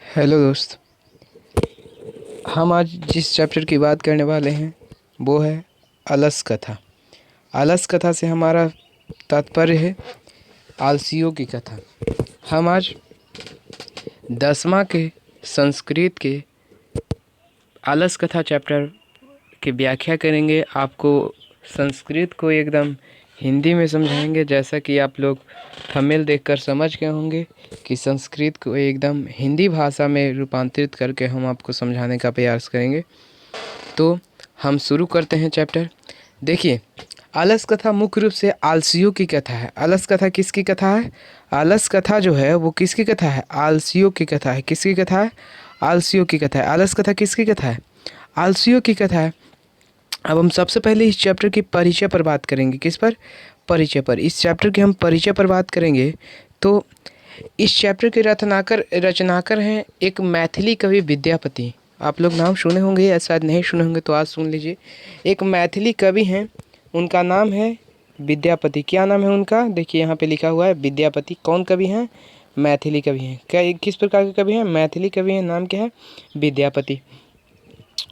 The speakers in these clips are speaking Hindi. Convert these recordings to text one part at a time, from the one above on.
हेलो दोस्त। हम आज जिस चैप्टर की बात करने वाले हैं वो है अलस कथा। अलस कथा से हमारा तात्पर्य है आलसियों की कथा। हम आज 10वां के संस्कृत के अलस कथा चैप्टर की व्याख्या करेंगे। आपको संस्कृत को एकदम हिंदी में समझाएंगे, जैसा कि आप लोग थंबनेल देखकर समझ गए होंगे कि संस्कृत को एकदम हिंदी भाषा में रूपांतरित करके हम आपको समझाने का प्रयास करेंगे। तो हम शुरू करते हैं चैप्टर। देखिए, आलस कथा मुख्य रूप से आलसियों की कथा है। आलस कथा किसकी कथा है? आलस कथा जो है वो किसकी कथा है? आलसियों की कथा है। किसकी कथा है? आलसियों की कथा है। आलस कथा किसकी कथा है? आलसियों की कथा है। अब हम सबसे पहले इस चैप्टर की परिचय पर बात करेंगे। किस पर? परिचय पर। इस चैप्टर के हम परिचय पर बात करेंगे। तो इस चैप्टर के रचनाकार हैं एक मैथिली कवि विद्यापति। आप लोग नाम सुने होंगे या शायद नहीं सुने होंगे, तो आज सुन लीजिए। एक मैथिली कवि हैं, उनका नाम है विद्यापति। क्या नाम है उनका? देखिए यहाँ पे लिखा हुआ है विद्यापति। कौन कवि हैं? मैथिली कवि हैं। क्या किस प्रकार के कवि हैं? मैथिली कवि हैं। नाम क्या है? विद्यापति।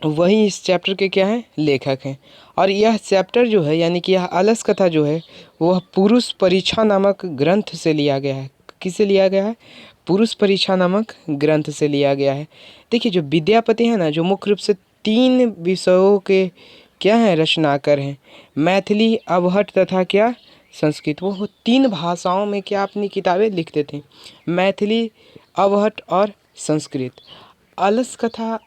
वही इस चैप्टर के क्या हैं? लेखक हैं। और यह चैप्टर जो है, यानी कि यह अलस कथा जो है, वह पुरुष परीक्षा नामक ग्रंथ से लिया गया है। किससे लिया गया है? पुरुष परीक्षा नामक ग्रंथ से लिया गया है। देखिए, जो विद्यापति है ना, जो मुख्य रूप से 3 विषयों के क्या हैं? रचनाकार हैं। मैथिली, अवहट तथा क्या? संस्कृत। वो 3 भाषाओं में क्या अपनी किताबें लिखते थे? मैथिली, अवहट और संस्कृत। अलस कथा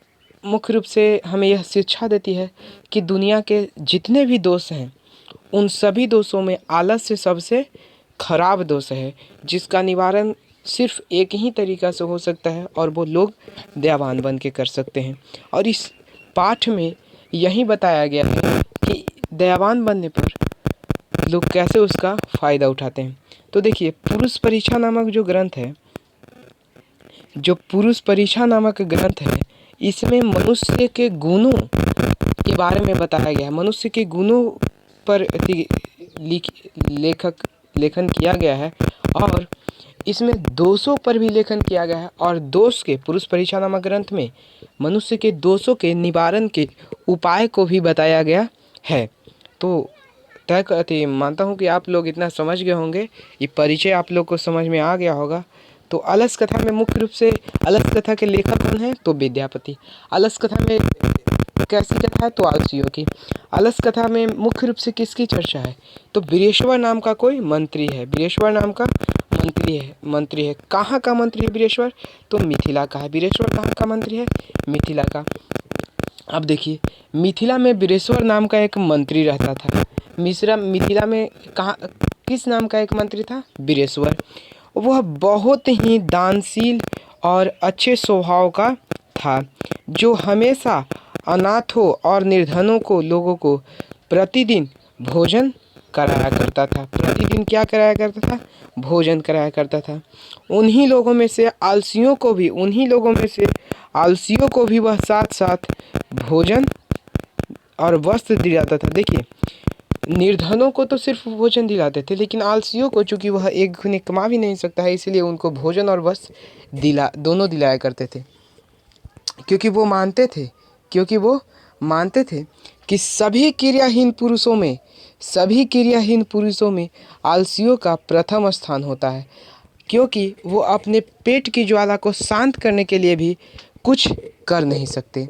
मुख्य रूप से हमें यह शिक्षा देती है कि दुनिया के जितने भी दोष हैं, उन सभी दोषों में आलस्य सबसे खराब दोष है, जिसका निवारण सिर्फ एक ही तरीका से हो सकता है, और वो लोग दयावान बन के कर सकते हैं। और इस पाठ में यही बताया गया है कि दयावान बनने पर लोग कैसे उसका फ़ायदा उठाते हैं। तो देखिए, पुरुष परीक्षा नामक जो ग्रंथ है, जो पुरुष परीक्षा नामक ग्रंथ है, इसमें मनुष्य के गुणों के बारे में बताया गया है। मनुष्य के गुणों पर लेखक लेखन किया गया है, और इसमें दोषों पर भी लेखन किया गया है। और दोष के पुरुष परीक्षा नामक ग्रंथ में मनुष्य के दोषों के निवारण के उपाय को भी बताया गया है। तो तय करते मानता हूँ कि आप लोग इतना समझ गए होंगे, ये परिचय आप लोग को समझ में आ गया होगा। तो अलस कथा में मुख्य रूप से अलस कथा के लेखक कौन है? तो विद्यापति। अलस कथा में कैसी कथा है? तो आलसियों की। अलस कथा में मुख्य रूप से किसकी चर्चा है? तो वीरेश्वर नाम का कोई मंत्री है। वीरेश्वर नाम का मंत्री है। कहाँ का मंत्री है वीरेश्वर? तो मिथिला का है। वीरेश्वर कहाँ का मंत्री है? मिथिला का। अब देखिए, मिथिला में वीरेश्वर नाम का एक मंत्री रहता था। मिथिला में कहाँ किस नाम का एक मंत्री था? वीरेश्वर। वह बहुत ही दानशील और अच्छे स्वभाव का था, जो हमेशा अनाथों और निर्धनों को लोगों को प्रतिदिन भोजन कराया करता था। प्रतिदिन क्या कराया करता था? भोजन कराया करता था। उन्हीं लोगों में से वह साथ साथ भोजन और वस्त्र दिलाता था। देखिए, निर्धनों को तो सिर्फ भोजन दिलाते थे, लेकिन आलसियों को, चूंकि वह एक घुने कमा भी नहीं सकता है, इसलिए उनको भोजन और वस्त्र दोनों दिलाया करते थे। क्योंकि वो मानते थे कि सभी क्रियाहीन पुरुषों में आलसियों का प्रथम स्थान होता है, क्योंकि वो अपने पेट की ज्वाला को शांत करने के लिए भी कुछ कर नहीं सकते।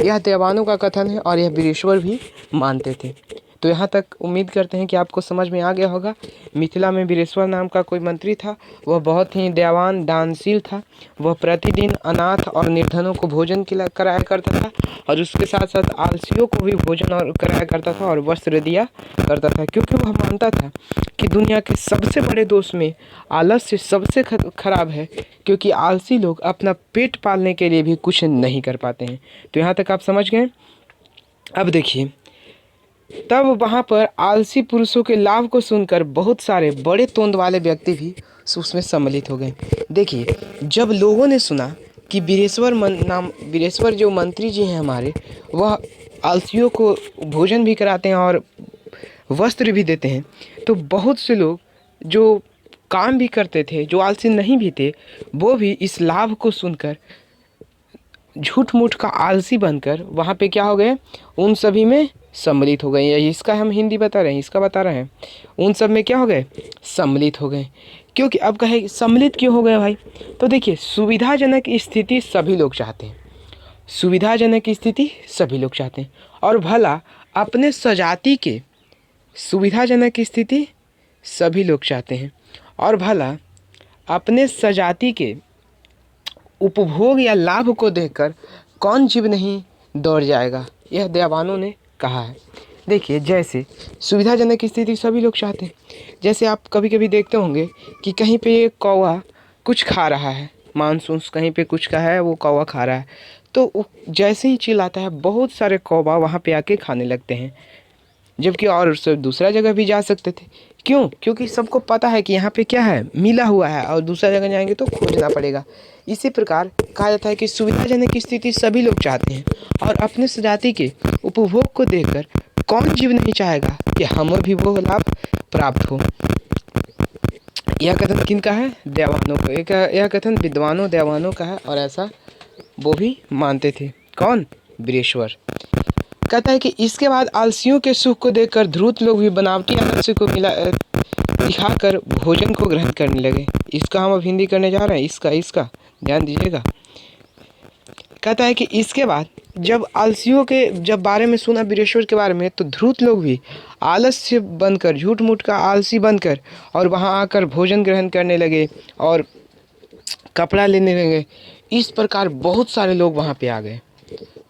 यह देवानों का कथन है, और यह वीरेश्वर भी मानते थे। तो यहाँ तक उम्मीद करते हैं कि आपको समझ में आ गया होगा। मिथिला में वीरेश्वर नाम का कोई मंत्री था। वह बहुत ही दयावान दानशील था। वह प्रतिदिन अनाथ और निर्धनों को भोजन कराया करता था, और उसके साथ साथ आलसियों को भी भोजन और कराया करता था, और वस्त्र दिया करता था। क्योंकि वह मानता था कि दुनिया के सबसे बड़े दोष में आलस्य सबसे खराब है, क्योंकि आलसी लोग अपना पेट पालने के लिए भी कुछ नहीं कर पाते हैं। तो यहाँ तक आप समझ गए। अब देखिए, तब वहाँ पर आलसी पुरुषों के लाभ को सुनकर बहुत सारे बड़े तोंद वाले व्यक्ति भी उसमें सम्मिलित हो गए। देखिए, जब लोगों ने सुना कि वीरेश्वर जो मंत्री जी हैं हमारे, वह आलसियों को भोजन भी कराते हैं और वस्त्र भी देते हैं, तो बहुत से लोग जो काम भी करते थे, जो आलसी नहीं भी थे, वो भी इस लाभ को सुनकर झूठ मूठ का आलसी बनकर वहाँ पे क्या हो गए, उन सभी में सम्मिलित हो गए। यही इसका हम हिंदी बता रहे हैं, इसका बता रहे हैं। उन सब में क्या हो गए, सम्मिलित हो गए। क्योंकि अब कहे सम्मिलित क्यों हो गए भाई, तो देखिए सुविधाजनक स्थिति सभी लोग चाहते हैं, सुविधाजनक स्थिति सभी लोग चाहते हैं। और भला अपने स्वजाति के सुविधाजनक स्थिति सभी लोग चाहते हैं, और भला अपने स्वजाति के उपभोग या लाभ को देखकर कौन जीव नहीं दौड़ जाएगा, यह दयावानों ने कहा है। देखिए जैसे सुविधाजनक स्थिति सभी लोग चाहते हैं, जैसे आप कभी कभी देखते होंगे कि कहीं पे ये कौवा कुछ खा रहा है, मांस उंस कहीं पे कुछ का है, वो कौवा खा रहा है, तो जैसे ही चिल्लाता है बहुत सारे कौवा वहाँ पे आके खाने लगते हैं, जबकि और सब दूसरा जगह भी जा सकते थे। क्यों? क्योंकि सबको पता है कि यहाँ पे क्या है, मिला हुआ है, और दूसरा जगह जाएंगे तो खोजना पड़ेगा। इसी प्रकार कहा जाता है कि सुविधाजनक स्थिति सभी लोग चाहते हैं, और अपने स्वजाति के उपभोग को देखकर कौन जीव नहीं चाहेगा कि हमें भी वो लाभ प्राप्त हो। यह कथन किनका है, दयावानों को। यह कथन विद्वानों दयावानों का है, और ऐसा वो भी मानते थे। कौन? बृहस्पति। कहता है कि इसके बाद आलसियों के सुख को देखकर ध्रुत लोग भी बनावटी आलस्य को दिखाकर भोजन को ग्रहण करने लगे। इसका हम अब हिंदी करने जा रहे हैं, इसका ध्यान दीजिएगा। कहता है कि इसके बाद जब आलसियों के जब बारे में सुना बृहस्पति के बारे में, तो ध्रुत लोग भी आलस्य बनकर, झूठ मूठ का आलसी बनकर, और वहाँ आकर भोजन ग्रहण करने लगे और कपड़ा लेने लगे। इस प्रकार बहुत सारे लोग वहाँ पे आ गए।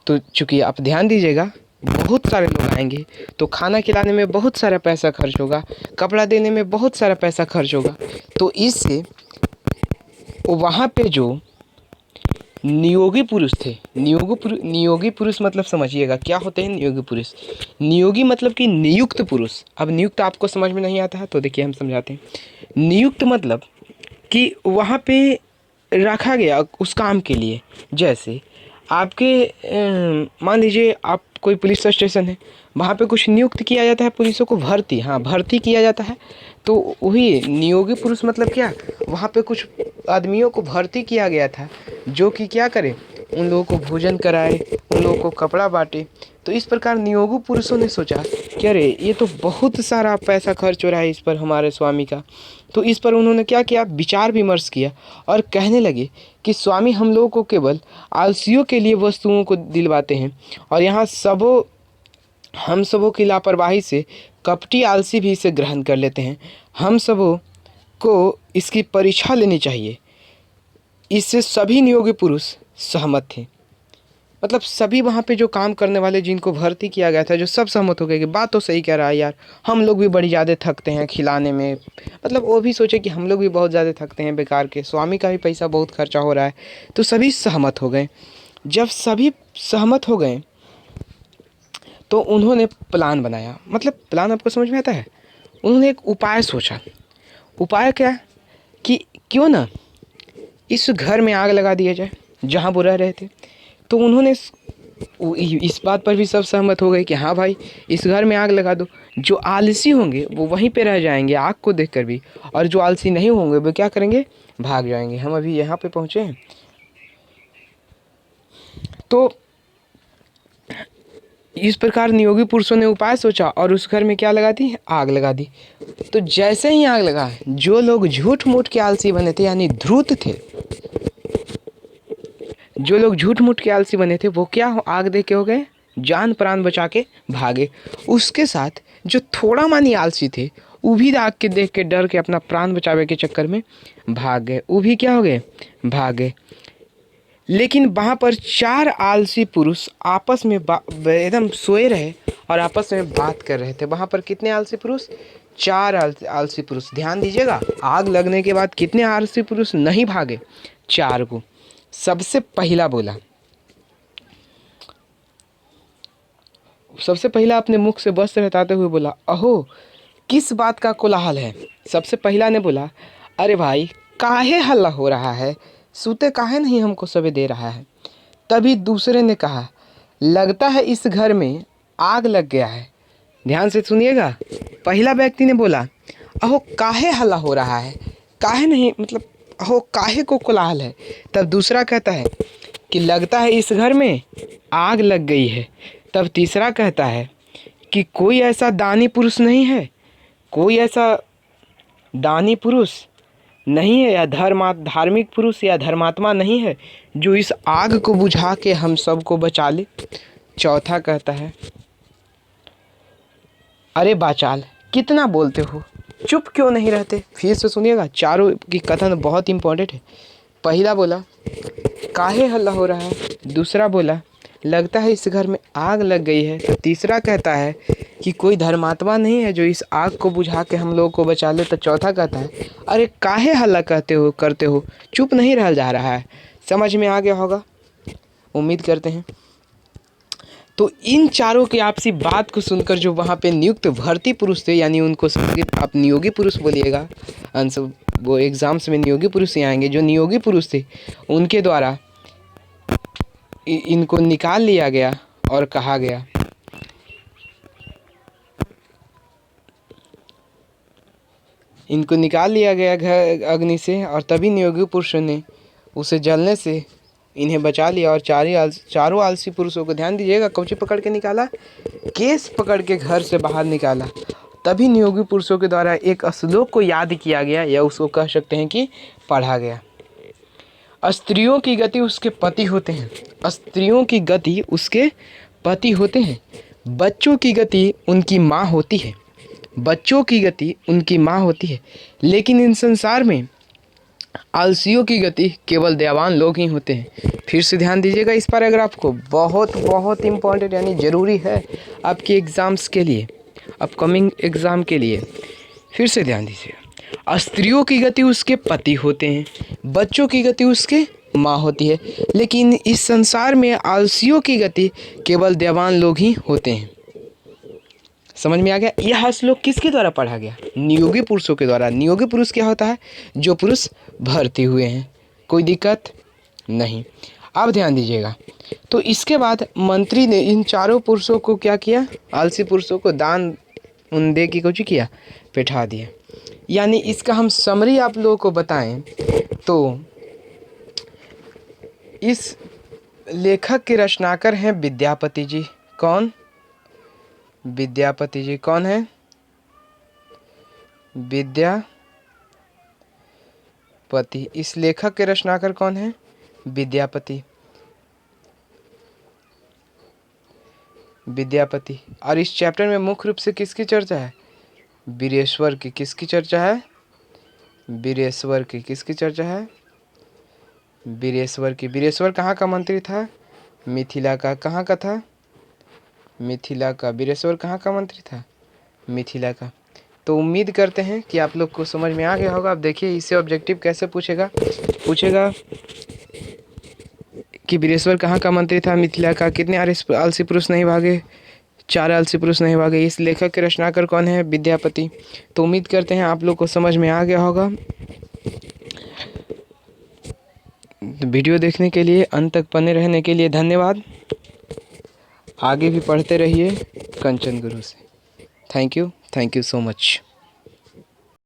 तो चूँकि आप ध्यान दीजिएगा, बहुत सारे लोग आएंगे तो खाना खिलाने में बहुत सारा पैसा खर्च होगा, कपड़ा देने में बहुत सारा पैसा खर्च होगा। तो इससे वहाँ पे जो नियोगी पुरुष थे, नियोगी पुरुष मतलब समझिएगा क्या होते हैं नियोगी पुरुष। नियोगी मतलब कि नियुक्त पुरुष। अब नियुक्त आपको समझ में नहीं आता है तो देखिए हम समझाते हैं। नियुक्त मतलब कि वहाँ पे रखा गया उस काम के लिए। जैसे आपके मान लीजिए आप कोई पुलिस स्टेशन है, वहाँ पे कुछ नियुक्त किया जाता है पुलिसों को, भर्ती किया जाता है। तो वही नियोगी पुरुष मतलब क्या, वहाँ पे कुछ आदमियों को भर्ती किया गया था जो कि क्या करे, उन लोगों को भोजन कराए, उन लोगों को कपड़ा बांटे। तो इस प्रकार नियोगी पुरुषों ने सोचा कि अरे ये तो बहुत सारा पैसा खर्च हो रहा है इस पर हमारे स्वामी का। तो इस पर उन्होंने क्या किया, विचार विमर्श किया और कहने लगे कि स्वामी हम लोगों को केवल आलसियों के लिए वस्तुओं को दिलवाते हैं, और यहाँ हम सबों की लापरवाही से कपटी आलसी भी इसे ग्रहण कर लेते हैं। हम सबों को इसकी परीक्षा लेनी चाहिए। इससे सभी नियोगी पुरुष सहमत थे। मतलब सभी वहाँ पे जो काम करने वाले जिनको भर्ती किया गया था, जो सब सहमत हो गए कि बात तो सही कह रहा है यार, हम लोग भी बड़ी ज़्यादा थकते हैं खिलाने में। मतलब वो भी सोचे कि हम लोग भी बहुत ज़्यादा थकते हैं बेकार के, स्वामी का भी पैसा बहुत खर्चा हो रहा है। तो सभी सहमत हो गए। जब सभी सहमत हो गए तो उन्होंने प्लान बनाया। मतलब प्लान आपको समझ में आता है? उन्होंने एक उपाय सोचा। उपाय क्या? कि क्यों ना इस घर में आग लगा दिया जाए जहाँ वो रह रहे थे। तो उन्होंने इस बात पर भी सब सहमत हो गए कि हाँ भाई इस घर में आग लगा दो। जो आलसी होंगे वो वहीं पे रह जाएंगे आग को देखकर भी, और जो आलसी नहीं होंगे वो क्या करेंगे, भाग जाएंगे। हम अभी यहाँ पे पहुँचे हैं। तो इस प्रकार नियोगी पुरुषों ने उपाय सोचा और उस घर में क्या लगा दी, आग लगा दी। तो जैसे ही आग लगा, जो लोग झूठ मूठ के आलसी बने थे यानी ध्रुत थे, जो लोग झूठ मूठ के आलसी बने थे वो क्या आग देख के हो गए, जान प्राण बचा के भागे। उसके साथ जो थोड़ा मानी आलसी थे वो भी आग के देख के डर के अपना प्राण बचावे के चक्कर में भाग गए। वो भी क्या हो गए, भाग गए। लेकिन वहाँ पर 4 आलसी पुरुष आपस में एकदम सोए रहे और आपस में बात कर रहे थे। वहाँ पर कितने आलसी पुरुष, 4 आलसी पुरुष। ध्यान दीजिएगा, आग लगने के बाद कितने आलसी पुरुष नहीं भागे, 4 को। सबसे पहला बोला, सबसे पहला अपने मुख से वस्त्र हटाते हुए बोला, अहो किस बात का कोलाहल है। सबसे पहला ने बोला, अरे भाई काहे हल्ला हो रहा है, सूते काहे नहीं हमको सबे दे रहा है। तभी दूसरे ने कहा, लगता है इस घर में आग लग गया है। ध्यान से सुनिएगा, पहला व्यक्ति ने बोला अहो काहे हल्ला हो रहा है, काहे नहीं मतलब अहो काहे को कोलाहल है। तब दूसरा कहता है कि लगता है इस घर में आग लग गई है। तब तीसरा कहता है कि कोई ऐसा दानी पुरुष नहीं है, कोई ऐसा दानी पुरुष नहीं है या धार्मिक पुरुष या धर्मात्मा नहीं है जो इस आग को बुझा के हम सबको बचा ले। चौथा कहता है, अरे बाचाल कितना बोलते हो, चुप क्यों नहीं रहते। फिर से सुनिएगा, चारों की कथन बहुत इंपॉर्टेंट है। पहला बोला काहे हल्ला हो रहा है, दूसरा बोला लगता है इस घर में आग लग गई है, तो तीसरा कहता है कि कोई धर्मात्मा नहीं है जो इस आग को बुझा के हम लोगों को बचा ले, तो चौथा कहता है अरे काहे हल्ला करते हो, चुप नहीं रह जा रहा है। समझ में आ गया होगा, उम्मीद करते हैं। तो इन चारों की आपसी बात को सुनकर जो वहाँ पे नियुक्त भर्ती पुरुष थे, यानी उनको संस्कृत आप नियोगी पुरुष बोलिएगा, अंश वो एग्जाम्स में नियोगी पुरुष ही आएंगे, जो नियोगी पुरुष थे उनके द्वारा इनको निकाल लिया गया और कहा गया इनको निकाल लिया गया घर अग्नि से, और तभी नियोगी पुरुषों ने उसे जलने से इन्हें बचा लिया। और चारों आलसी पुरुषों को ध्यान दीजिएगा, कौची पकड़ के निकाला, केस पकड़ के घर से बाहर निकाला। तभी नियोगी पुरुषों के द्वारा एक श्लोक को याद किया गया, या उसको कह सकते हैं कि पढ़ा गया। स्त्रियों की गति उसके पति होते हैं, स्त्रियों की गति उसके पति होते हैं, बच्चों की गति उनकी माँ होती है, बच्चों की गति उनकी माँ होती है। लेकिन इन संसार में आलसियों की गति केवल दयावान लोग ही होते हैं। फिर से ध्यान दीजिएगा इस पैराग्राफ को, बहुत बहुत इम्पोर्टेंट यानी ज़रूरी है आपके एग्ज़ाम्स के लिए, अपकमिंग एग्ज़ाम के लिए। फिर से ध्यान दीजिएगा, स्त्रियों की गति उसके पति होते हैं, बच्चों की गति उसके माँ होती है, लेकिन इस संसार में आलसियों की गति केवल दयावान लोग ही होते हैं। समझ में आ गया। यह श्लोक किसके द्वारा पढ़ा गया, नियोगी पुरुषों के द्वारा। नियोगी पुरुष क्या होता है, जो पुरुष भर्ती हुए हैं, कोई दिक्कत नहीं। अब ध्यान दीजिएगा, तो इसके बाद मंत्री ने इन चारों पुरुषों को क्या किया, आलसी पुरुषों को दान दे के कुछ किया, बैठा दिया। यानी इसका हम समरी आप लोगों को बताएं तो इस लेखक के रचनाकार हैं विद्यापति जी। कौन, विद्यापति जी। कौन है, विद्यापति। इस लेखक के रचनाकार कौन है, विद्यापति, विद्यापति। और इस चैप्टर में मुख्य रूप से किसकी चर्चा है, वीरेश्वर की। किसकी चर्चा है, वीरेश्वर की। किसकी चर्चा है, वीरेश्वर की। वीरेश्वर कहाँ का मंत्री था, मिथिला का। कहाँ का था, मिथिला का। वीरेश्वर कहाँ का मंत्री था, मिथिला का। तो उम्मीद करते हैं कि आप लोग को समझ में आ गया होगा। अब देखिए इससे ऑब्जेक्टिव कैसे पूछेगा कि वीरेश्वर कहाँ का मंत्री था, मिथिला का। कितने आलसी पुरुष नहीं भागे, 4 आलसी पुरुष नहीं भागे। इस लेखक के रचनाकार कौन है, विद्यापति। तो उम्मीद करते हैं आप लोग को समझ में आ गया होगा। वीडियो देखने के लिए, अंत तक बने रहने के लिए धन्यवाद। आगे भी पढ़ते रहिए कंचन गुरु से। Thank you so much.